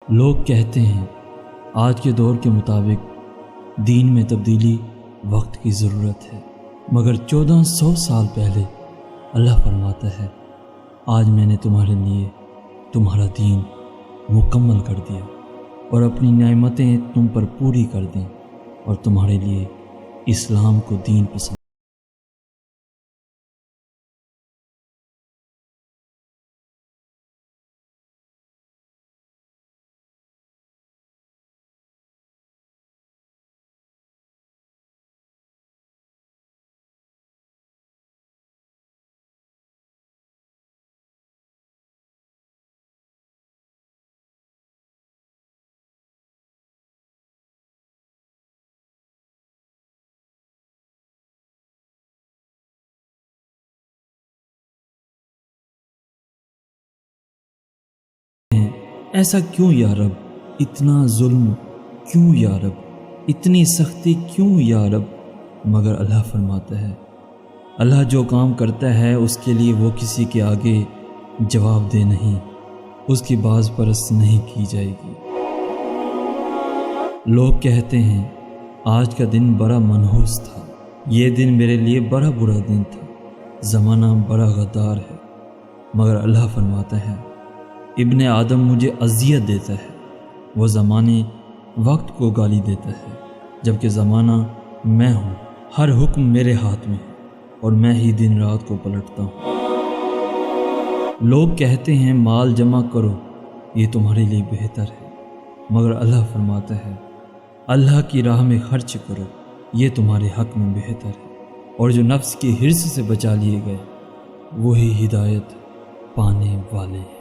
لوگ کہتے ہیں آج کے دور کے مطابق دین میں تبدیلی وقت کی ضرورت ہے، مگر 1400 سال پہلے اللہ فرماتا ہے آج میں نے تمہارے لیے تمہارا دین مکمل کر دیا اور اپنی نعمتیں تم پر پوری کر دیں اور تمہارے لیے اسلام کو دین پسند۔ ایسا کیوں یا رب، اتنا ظلم کیوں یا رب، اتنی سختی کیوں یا رب؟ مگر اللہ فرماتا ہے اللہ جو کام کرتا ہے اس کے لیے وہ کسی کے آگے جواب دہ نہیں، اس کی باز پرست نہیں کی جائے گی۔ لوگ کہتے ہیں آج کا دن بڑا منحوس تھا، یہ دن میرے لیے بڑا برا دن تھا، زمانہ بڑا غدار ہے۔ مگر اللہ فرماتا ہے ابن آدم مجھے اذیت دیتا ہے، وہ زمانے وقت کو گالی دیتا ہے، جبکہ زمانہ میں ہوں، ہر حکم میرے ہاتھ میں ہے اور میں ہی دن رات کو پلٹتا ہوں۔ لوگ کہتے ہیں مال جمع کرو، یہ تمہارے لیے بہتر ہے، مگر اللہ فرماتا ہے اللہ کی راہ میں خرچ کرو، یہ تمہارے حق میں بہتر ہے، اور جو نفس کی حرص سے بچا لیے گئے وہی ہدایت پانے والے ہیں۔